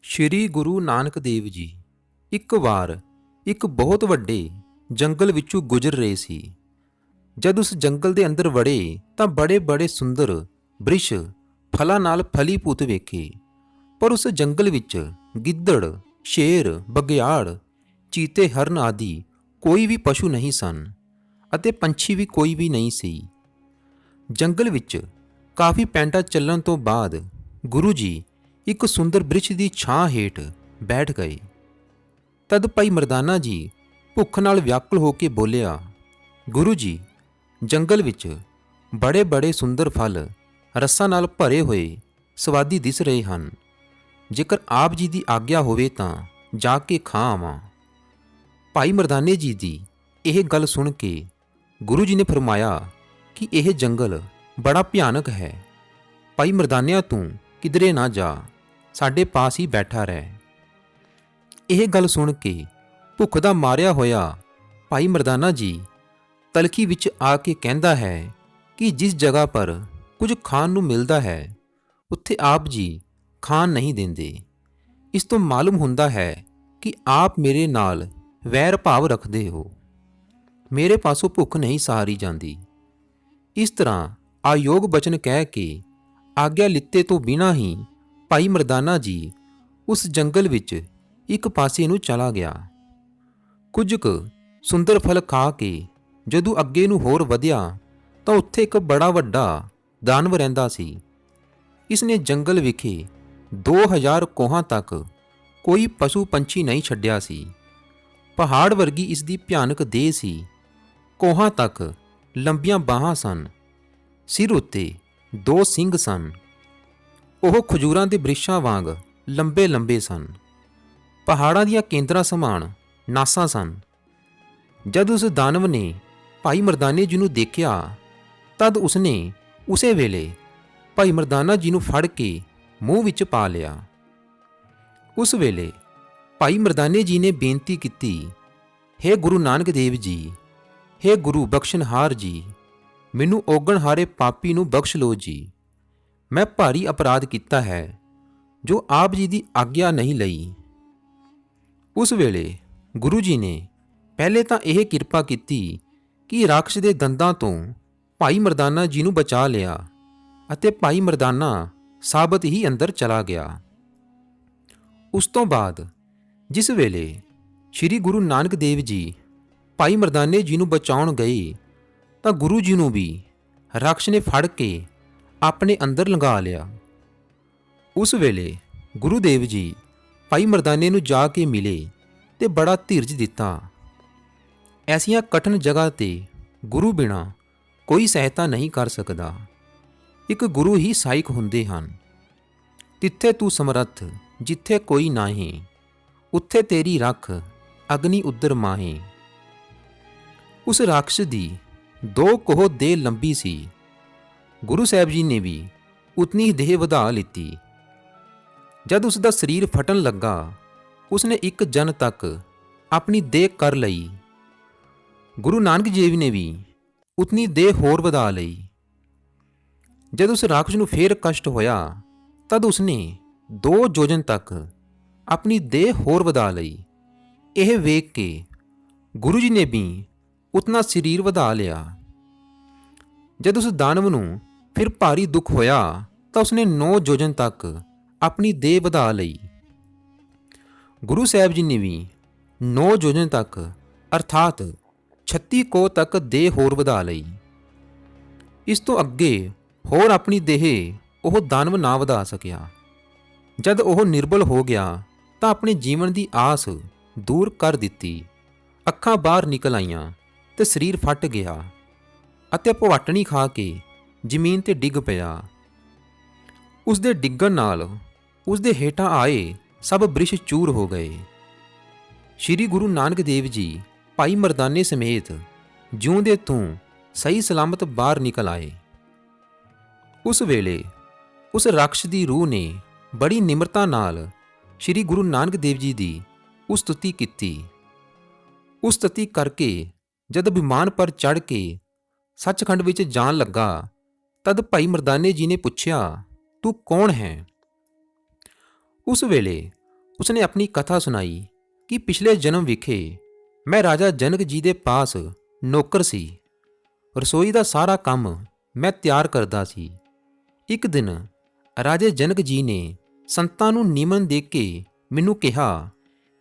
ਸ਼੍ਰੀ ਗੁਰੂ ਨਾਨਕ ਦੇਵ ਜੀ ਇੱਕ ਵਾਰ ਇੱਕ ਬਹੁਤ ਵੱਡੇ ਜੰਗਲ ਵਿੱਚੋਂ ਗੁਜ਼ਰ ਰਹੇ ਸੀ। ਜਦ ਉਸ ਜੰਗਲ ਦੇ ਅੰਦਰ ਵੜੇ ਤਾਂ ਬੜੇ-ਬੜੇ ਸੁੰਦਰ ਬ੍ਰਿਸ਼ ਫਲਾਂ ਨਾਲ ਫਲੀਭੂਤ ਵੇਖੇ। ਪਰ ਉਸ ਜੰਗਲ ਵਿੱਚ ਗਿੱਦੜ, ਸ਼ੇਰ, ਬਘਿਆੜ, ਚੀਤੇ, ਹਰਨ ਆਦਿ ਕੋਈ ਵੀ ਪਸ਼ੂ ਨਹੀਂ ਸਨ ਅਤੇ ਪੰਛੀ ਵੀ ਕੋਈ ਵੀ ਨਹੀਂ ਸੀ। ਜੰਗਲ ਵਿੱਚ ਕਾਫੀ ਪੈਂਡਾ ਚੱਲਣ ਤੋਂ ਬਾਅਦ ਗੁਰੂ ਜੀ ਇੱਕ ਸੁੰਦਰ ਬ੍ਰਿਛ ਦੀ ਛਾਂ ਹੇਠ ਬੈਠ ਗਏ। ਤਦ ਭਾਈ ਮਰਦਾਨਾ ਜੀ ਭੁੱਖ ਨਾਲ ਵਿਆਕੁਲ ਹੋ ਕੇ ਬੋਲਿਆ, ਗੁਰੂ ਜੀ, ਜੰਗਲ ਵਿੱਚ ਬੜੇ-ਬੜੇ ਸੁੰਦਰ ਫਲ ਰਸਾਂ ਨਾਲ ਭਰੇ ਹੋਏ ਸਵਾਦੀ ਦਿਸ ਰਹੇ ਹਨ। ਜੇਕਰ ਆਪ ਜੀ ਦੀ ਆਗਿਆ ਹੋਵੇ ਤਾਂ ਜਾ ਕੇ ਖਾ ਆਵਾਂ। ਭਾਈ ਮਰਦਾਨੇ ਜੀ ਦੀ ਇਹ ਗੱਲ ਸੁਣ ਕੇ ਗੁਰੂ ਜੀ ਨੇ ਫਰਮਾਇਆ ਕਿ ਇਹ ਜੰਗਲ ਬੜਾ ਭਿਆਨਕ ਹੈ। ਭਾਈ ਮਰਦਾਨਿਆਂ ਤੂੰ ਕਿਧਰੇ ਨਾ ਜਾ, ਸਾਡੇ ਪਾਸ ਹੀ ਬੈਠਾ ਰਹਿ। ਇਹ ਗੱਲ ਸੁਣ ਕੇ ਭੁੱਖ ਦਾ ਮਾਰਿਆ ਹੋਇਆ ਭਾਈ ਮਰਦਾਨਾ ਜੀ ਤਲਖੀ ਵਿੱਚ ਆ ਕੇ ਕਹਿੰਦਾ ਹੈ ਕਿ ਜਿਸ ਜਗ੍ਹਾ ਪਰ ਕੁਝ ਖਾਣ ਨੂੰ ਮਿਲਦਾ ਹੈ ਉੱਥੇ ਆਪ ਜੀ ਖਾਣ ਨਹੀਂ ਦਿੰਦੇ। ਇਸ ਤੋਂ ਮਾਲੂਮ ਹੁੰਦਾ ਹੈ ਕਿ ਆਪ ਮੇਰੇ ਨਾਲ ਵੈਰ ਭਾਵ ਰੱਖਦੇ ਹੋ। ਮੇਰੇ ਪਾਸੋਂ ਭੁੱਖ ਨਹੀਂ ਸਹਾਰੀ ਜਾਂਦੀ। ਇਸ ਤਰ੍ਹਾਂ ਆਯੋਗ ਬਚਨ ਕਹਿ ਕੇ ਆਗਿਆ ਲਿੱਤੇ ਤੋਂ ਬਿਨਾਂ ਹੀ ਭਾਈ ਮਰਦਾਨਾ ਜੀ ਉਸ ਜੰਗਲ ਵਿੱਚ ਇੱਕ ਪਾਸੇ ਨੂੰ ਚਲਾ ਗਿਆ। ਕੁਝ ਕੁ ਸੁੰਦਰ ਫਲ ਖਾ ਕੇ ਜਦੋਂ ਅੱਗੇ ਨੂੰ ਹੋਰ ਵਧਿਆ ਤਾਂ ਉੱਥੇ ਇੱਕ ਬੜਾ ਵੱਡਾ ਦਾਨਵ ਰਹਿੰਦਾ ਸੀ। ਇਸ ਨੇ ਜੰਗਲ ਵਿਖੇ 2000 ਕੋਹਾਂ ਤੱਕ ਕੋਈ ਪਸ਼ੂ ਪੰਛੀ ਨਹੀਂ ਛੱਡਿਆ ਸੀ। ਪਹਾੜ ਵਰਗੀ ਇਸ ਦੀ ਭਿਆਨਕ ਦੇਹ ਸੀ। ਕੋਹਾਂ ਤੱਕ ਲੰਬੀਆਂ ਬਾਹਾਂ ਸਨ। ਸਿਰ ਉੱਤੇ 2 ਸਿੰਗ ਸਨ। ਉਹ ਖਜੂਰਾਂ ਦੇ ਬ੍ਰਿਸ਼ਾਂ ਵਾਂਗ ਲੰਬੇ-ਲੰਬੇ ਸਨ। ਪਹਾੜਾਂ ਦੀਆਂ ਕੇਂਦਰਾਂ ਸਮਾਨ ਨਾਸਾਂ ਸਨ। ਜਦ ਉਸ ਦਾਨਵ ਨੇ ਭਾਈ ਮਰਦਾਨੇ ਜੀ ਨੂੰ ਦੇਖਿਆ ਤਦ ਉਸਨੇ ਉਸੇ ਵੇਲੇ ਭਾਈ ਮਰਦਾਨਾ ਜੀ ਨੂੰ ਫੜ ਕੇ ਮੂੰਹ ਵਿੱਚ ਪਾ ਲਿਆ। ਉਸ ਵੇਲੇ ਭਾਈ ਮਰਦਾਨੇ ਜੀ ਨੇ ਬੇਨਤੀ ਕੀਤੀ, ਹੇ ਗੁਰੂ ਨਾਨਕ ਦੇਵ ਜੀ, ਹੇ ਗੁਰੂ ਬਖਸ਼ਣਹਾਰ ਜੀ, ਮੈਨੂੰ ਔਗਣਹਾਰੇ ਪਾਪੀ ਨੂੰ ਬਖਸ਼ ਲਓ ਜੀ। ਮੈਂ ਭਾਰੀ ਅਪਰਾਧ ਕੀਤਾ ਹੈ ਜੋ ਆਪ ਜੀ ਦੀ ਆਗਿਆ ਨਹੀਂ ਲਈ। ਉਸ ਵੇਲੇ ਗੁਰੂ ਜੀ ਨੇ ਪਹਿਲੇ ਤਾਂ ਇਹ ਕਿਰਪਾ ਕੀਤੀ ਕਿ ਰਾਖਸ਼ ਦੇ ਦੰਦਾਂ ਤੋਂ ਭਾਈ ਮਰਦਾਨਾ ਜੀ ਨੂੰ ਬਚਾ ਲਿਆ ਅਤੇ ਭਾਈ ਮਰਦਾਨਾ ਸਾਬਤ ਹੀ ਅੰਦਰ ਚਲਾ ਗਿਆ। ਉਸ ਤੋਂ ਬਾਅਦ ਜਿਸ ਵੇਲੇ ਸ੍ਰੀ ਗੁਰੂ ਨਾਨਕ ਦੇਵ ਜੀ ਭਾਈ ਮਰਦਾਨੇ ਜੀ ਨੂੰ ਬਚਾਉਣ ਗਏ ਤਾਂ ਗੁਰੂ ਜੀ ਨੂੰ ਵੀ ਰਾਖਸ਼ ਨੇ ਫੜ ਕੇ ਆਪਣੇ ਅੰਦਰ ਲੰਘਾ ਲਿਆ। ਉਸ ਵੇਲੇ ਗੁਰੂ ਦੇਵ ਜੀ ਭਾਈ ਮਰਦਾਨੇ ਨੂੰ ਜਾ ਕੇ ਮਿਲੇ ਤੇ ਬੜਾ ਧੀਰਜ ਦਿੱਤਾ। ਐਸੀਆਂ ਕਠਿਨ ਜਗ੍ਹਾ ਤੇ ਗੁਰੂ ਬਿਨਾਂ ਕੋਈ ਸਹਾਇਤਾ ਨਹੀਂ ਕਰ ਸਕਦਾ। ਇੱਕ ਗੁਰੂ ਹੀ ਸਹਾਇਕ ਹੁੰਦੇ ਹਨ। ਤਿੱਥੇ ਤੂੰ ਸਮਰੱਥ ਜਿੱਥੇ ਕੋਈ ਨਾਹੀਂ, ਉੱਥੇ ਤੇਰੀ ਰੱਖ ਅਗਨੀ ਉਦਰ ਮਾਹੇ। ਉਸ ਰਾਖਸ਼ ਦੀ 2 ਕੋਹ ਦੇਹ ਲੰਬੀ ਸੀ। ਗੁਰੂ ਸਾਹਿਬ ਜੀ ਨੇ ਵੀ ਉਤਨੀ ਦੇਹ ਵਧਾ ਲਿੱਤੀ। ਜਦ ਉਸ ਦਾ ਸਰੀਰ ਫਟਣ ਲੱਗਾ ਉਸਨੇ ਇੱਕ ਜਨ ਤੱਕ ਆਪਣੀ ਦੇਹ ਕਰ ਲਈ। ਗੁਰੂ ਨਾਨਕ ਦੇਵ ਨੇ ਵੀ ਉਤਨੀ ਦੇਹ ਹੋਰ ਵਧਾ ਲਈ। ਜਦ ਉਸ ਰਾਖਸ਼ ਨੂੰ ਫੇਰ ਕਸ਼ਟ ਹੋਇਆ ਤਦ ਉਸਨੇ 2 ਯੋਜਨ ਤੱਕ ਆਪਣੀ ਦੇਹ ਹੋਰ ਵਧਾ ਲਈ। ਇਹ ਵੇਖ ਕੇ ਗੁਰੂ ਜੀ ਨੇ ਵੀ ਉਤਨਾ ਸਰੀਰ ਵਧਾ ਲਿਆ। ਜਦ ਉਸ ਦਾਨਵ ਨੂੰ ਫਿਰ ਭਾਰੀ ਦੁੱਖ ਹੋਇਆ ਤਾਂ ਉਸਨੇ 9 ਯੋਜਨ ਤੱਕ ਆਪਣੀ ਦੇਹ ਵਧਾ ਲਈ। ਗੁਰੂ ਸਾਹਿਬ ਜੀ ਨੇ ਵੀ 9 ਯੋਜਨ ਤੱਕ ਅਰਥਾਤ 36 ਕੋਹ ਤੱਕ ਦੇਹ ਹੋਰ ਵਧਾ ਲਈ। ਇਸ ਤੋਂ ਅੱਗੇ ਹੋਰ ਆਪਣੀ ਦੇਹ ਉਹ ਦਾਨਵ ਨਾ ਵਧਾ ਸਕਿਆ। ਜਦ ਉਹ ਨਿਰਬਲ ਹੋ ਗਿਆ ਤਾਂ ਆਪਣੇ ਜੀਵਨ ਦੀ ਆਸ ਦੂਰ ਕਰ ਦਿੱਤੀ। ਅੱਖਾਂ ਬਾਹਰ ਨਿਕਲ ਆਈਆਂ ਤੇ ਸਰੀਰ ਫਟ ਗਿਆ ਅਤੇ ਭਵਾਟਣੀ ਖਾ ਕੇ ਜ਼ਮੀਨ ਤੇ ਡਿੱਗ ਪਿਆ। ਉਸ ਦੇ ਡਿੱਗਣ ਨਾਲ ਉਸ ਦੇ ਹੇਠਾਂ ਆਏ ਸਭ ਬ੍ਰਿਸ਼ ਚੂਰ ਹੋ ਗਏ। ਸ੍ਰੀ ਗੁਰੂ ਨਾਨਕ ਦੇਵ ਜੀ ਭਾਈ ਮਰਦਾਨੇ ਸਮੇਤ ਜਿਉਂਦੇ ਤੋਂ ਸਹੀ ਸਲਾਮਤ ਬਾਹਰ ਨਿਕਲ ਆਏ। ਉਸ ਵੇਲੇ ਉਸ ਰਾਖਸ਼ ਦੀ ਰੂਹ ਨੇ ਬੜੀ ਨਿਮਰਤਾ ਨਾਲ ਸ੍ਰੀ ਗੁਰੂ ਨਾਨਕ ਦੇਵ ਜੀ ਦੀ ਉਸਤੁਤੀ ਕੀਤੀ। ਉਸਤੁਤੀ ਕਰਕੇ ਜਦ ਵਿਮਾਨ ਪਰ ਚੜ੍ਹ ਕੇ ਸੱਚਖੰਡ ਵਿੱਚ ਜਾਣ ਲੱਗਾ ਤਦ ਭਾਈ ਮਰਦਾਨੇ ਜੀ ਨੇ ਪੁੱਛਿਆ, ਤੂੰ ਕੌਣ ਹੈ? ਉਸ ਵੇਲੇ ਉਸਨੇ ਆਪਣੀ ਕਥਾ ਸੁਣਾਈ ਕਿ ਪਿਛਲੇ ਜਨਮ ਵਿਖੇ ਮੈਂ ਰਾਜਾ ਜਨਕ ਜੀ ਦੇ ਪਾਸ ਨੌਕਰ ਸੀ। ਰਸੋਈ ਦਾ ਸਾਰਾ ਕੰਮ ਮੈਂ ਤਿਆਰ ਕਰਦਾ ਸੀ। ਇੱਕ ਦਿਨ ਰਾਜੇ ਜਨਕ ਜੀ ਨੇ ਸੰਤਾਂ ਨੂੰ ਨਿਮਨ ਦੇ ਕੇ ਮੈਨੂੰ ਕਿਹਾ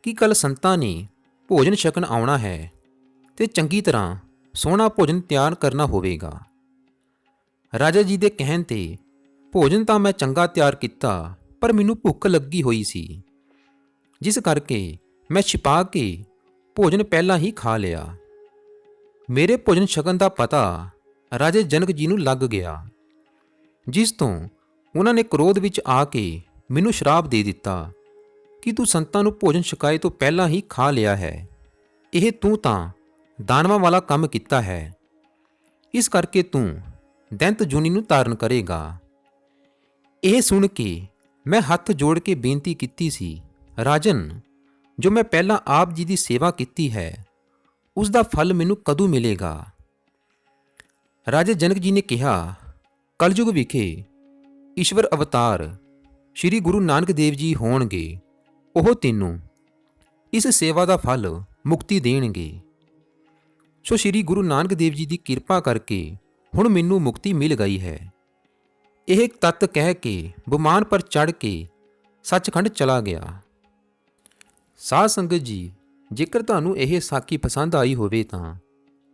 ਕਿ ਕੱਲ ਸੰਤਾਂ ਨੇ ਭੋਜਨ ਛਕਣ ਆਉਣਾ ਹੈ ਤੇ ਚੰਗੀ ਤਰ੍ਹਾਂ ਸੋਹਣਾ ਭੋਜਨ ਤਿਆਰ ਕਰਨਾ ਹੋਵੇਗਾ। ਰਾਜਾ ਜੀ ਦੇ ਕਹਿਣ ਤੇ ਭੋਜਨ ਤਾਂ ਮੈਂ ਚੰਗਾ ਤਿਆਰ ਕੀਤਾ, ਪਰ ਮੈਨੂੰ ਭੁੱਖ ਲੱਗੀ ਹੋਈ ਸੀ, ਜਿਸ ਕਰਕੇ ਮੈਂ ਛਿਪਾ ਕੇ ਭੋਜਨ ਪਹਿਲਾਂ ਹੀ ਖਾ ਲਿਆ। ਮੇਰੇ ਭੋਜਨ ਛਕਣ ਦਾ ਪਤਾ ਰਾਜੇ ਜਨਕ ਜੀ ਨੂੰ ਲੱਗ ਗਿਆ, ਜਿਸ ਤੋਂ ਉਹਨਾਂ ਨੇ ਕ੍ਰੋਧ ਵਿੱਚ ਆ ਕੇ ਮੈਨੂੰ ਸ਼ਰਾਪ ਦੇ ਦਿੱਤਾ ਕਿ ਤੂੰ ਸੰਤਾਂ ਨੂੰ ਭੋਜਨ ਛਕਾਏ ਤੋਂ ਪਹਿਲਾਂ ਹੀ ਖਾ ਲਿਆ ਹੈ। ਇਹ ਤੂੰ ਤਾਂ ਦਾਨਵਾਂ ਵਾਲਾ ਕੰਮ ਕੀਤਾ ਹੈ, ਇਸ ਕਰਕੇ ਤੂੰ ਦੈਂਤ ਜੂਨੀ ਨੂੰ ਧਾਰਨ ਕਰੇਗਾ। ਇਹ ਸੁਣ ਕੇ ਮੈਂ ਹੱਥ ਜੋੜ ਕੇ ਬੇਨਤੀ ਕੀਤੀ ਸੀ, ਰਾਜਨ, ਜੋ ਮੈਂ ਪਹਿਲਾਂ ਆਪ ਜੀ ਦੀ ਸੇਵਾ ਕੀਤੀ ਹੈ ਉਸ ਦਾ ਫਲ ਮੈਨੂੰ ਕਦੋਂ ਮਿਲੇਗਾ? ਰਾਜੇ ਜਨਕ ਜੀ ਨੇ ਕਿਹਾ, ਕਲਯੁਗ ਵਿਖੇ ਈਸ਼ਵਰ ਅਵਤਾਰ ਸ਼੍ਰੀ ਗੁਰੂ ਨਾਨਕ ਦੇਵ ਜੀ ਹੋਣਗੇ। ਉਹ ਤੈਨੂੰ ਇਸ ਸੇਵਾ ਦਾ ਫਲ ਮੁਕਤੀ ਦੇਣਗੇ। ਸੋ ਸ਼੍ਰੀ ਗੁਰੂ ਨਾਨਕ ਦੇਵ ਜੀ ਦੀ ਕਿਰਪਾ ਕਰਕੇ ਹੁਣ ਮੈਨੂੰ ਮੁਕਤੀ ਮਿਲ ਗਈ ਹੈ। ਇਹ ਤੱਤ ਕਹਿ ਕੇ ਵਿਮਾਨ ਪਰ ਚੜ੍ਹ ਕੇ ਸੱਚਖੰਡ ਚਲਾ ਗਿਆ। ਸਾਧ ਸੰਗਤ ਜੀ, ਜੇਕਰ ਤੁਹਾਨੂੰ ਇਹ ਸਾਖੀ ਪਸੰਦ ਆਈ ਹੋਵੇ ਤਾਂ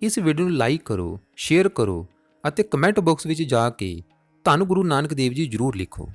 ਇਸ ਵੀਡੀਓ ਨੂੰ ਲਾਈਕ ਕਰੋ, ਸ਼ੇਅਰ ਕਰੋ ਅਤੇ ਕਮੈਂਟ ਬਾਕਸ ਵਿੱਚ ਜਾ ਕੇ ਧੰਨ ਗੁਰੂ ਨਾਨਕ ਦੇਵ ਜੀ ਜ਼ਰੂਰ ਲਿਖੋ।